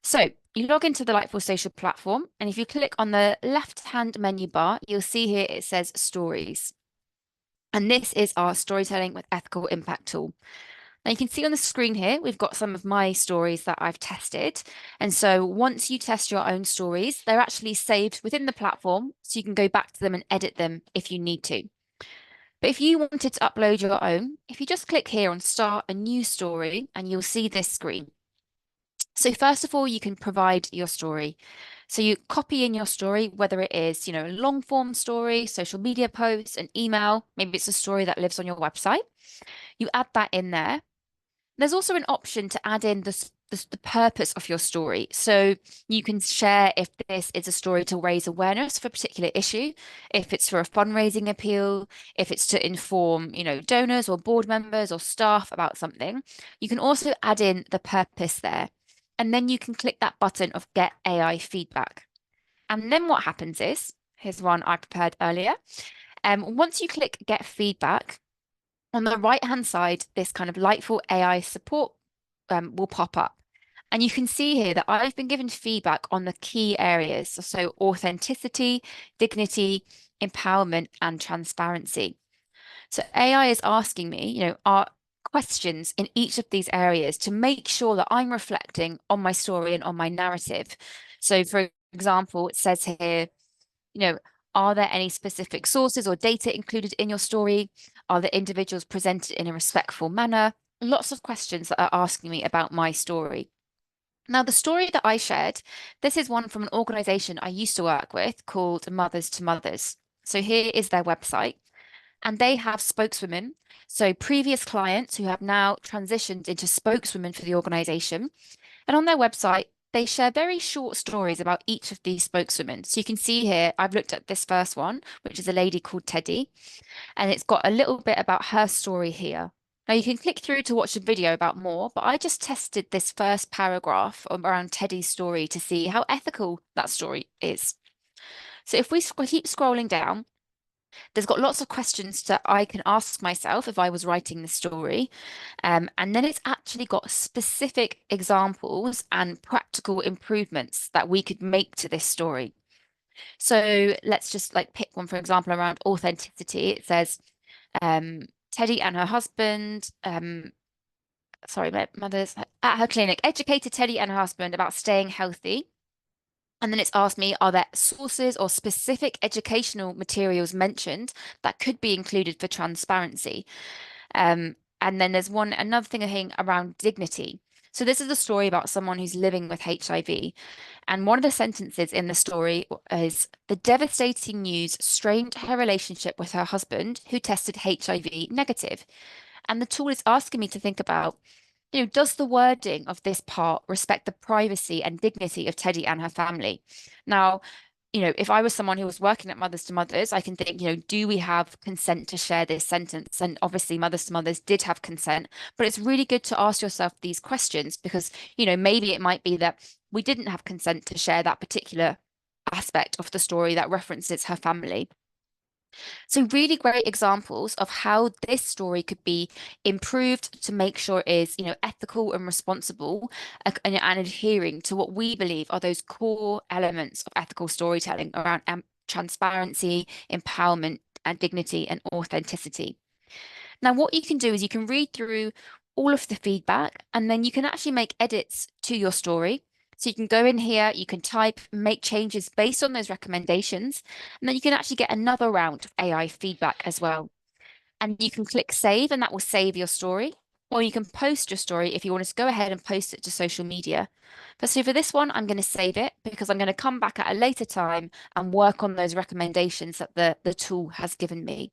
So you log into the Lightful Social Platform, and if you click on the left-hand menu bar, you'll see here it says Stories. And this is our storytelling with ethical impact tool. Now you can see on the screen here, we've got some of my stories that I've tested. And so once you test your own stories, they're actually saved within the platform, so you can go back to them and edit them if you need to. But if you wanted to upload your own, if you just click here on Start a New Story, and you'll see this screen. So first of all, you can provide your story. So you copy in your story, whether it is, a long form story, social media posts, an email, maybe it's a story that lives on your website. You add that in there. There's also an option to add in the purpose of your story. So you can share if this is a story to raise awareness for a particular issue, if it's for a fundraising appeal, if it's to inform, donors or board members or staff about something. You can also add in the purpose there. And then you can click that button of Get AI Feedback. And then what happens is, here's one I prepared earlier. Once you click Get Feedback, on the right-hand side, this kind of Lightful AI support will pop up. And you can see here that I've been given feedback on the key areas. So authenticity, dignity, empowerment, and transparency. So AI is asking me, are questions in each of these areas to make sure that I'm reflecting on my story and on my narrative. So for example, it says here, you know, are there any specific sources or data included in your story? Are the individuals presented in a respectful manner? Lots of questions that are asking me about my story. Now, the story that I shared, this is one from an organization I used to work with called Mothers to Mothers. So here is their website, and they have spokeswomen. So previous clients who have now transitioned into spokeswomen for the organization. And on their website, they share very short stories about each of these spokeswomen. So you can see here, I've looked at this first one, which is a lady called Teddy, and it's got a little bit about her story here. Now you can click through to watch a video about more, but I just tested this first paragraph around Teddy's story to see how ethical that story is. So if we keep scrolling down, there's got lots of questions that I can ask myself if I was writing the story. And then it's actually got specific examples and practical improvements that we could make to this story. So let's just like pick one, for example, around authenticity. It says, Teddy and her husband, sorry, my mother's at her clinic, educated Teddy and her husband about staying healthy. And then it's asked me, are there sources or specific educational materials mentioned that could be included for transparency? And then there's another thing around dignity. So this is a story about someone who's living with HIV. And one of the sentences in the story is the devastating news strained her relationship with her husband, who tested HIV negative. And the tool is asking me to think about, does the wording of this part respect the privacy and dignity of Teddy and her family? Now, if I was someone who was working at Mothers to Mothers, I can think, do we have consent to share this sentence? And obviously, Mothers to Mothers did have consent, but it's really good to ask yourself these questions because, maybe it might be that we didn't have consent to share that particular aspect of the story that references her family. So really great examples of how this story could be improved to make sure it is, ethical and responsible and adhering to what we believe are those core elements of ethical storytelling around transparency, empowerment, and dignity and authenticity. Now, what you can do is you can read through all of the feedback and then you can actually make edits to your story. So you can go in here, you can type, make changes based on those recommendations, and then you can actually get another round of AI feedback as well. And you can click save and that will save your story. Or you can post your story if you want to go ahead and post it to social media. But so for this one, I'm going to save it because I'm going to come back at a later time and work on those recommendations that the tool has given me.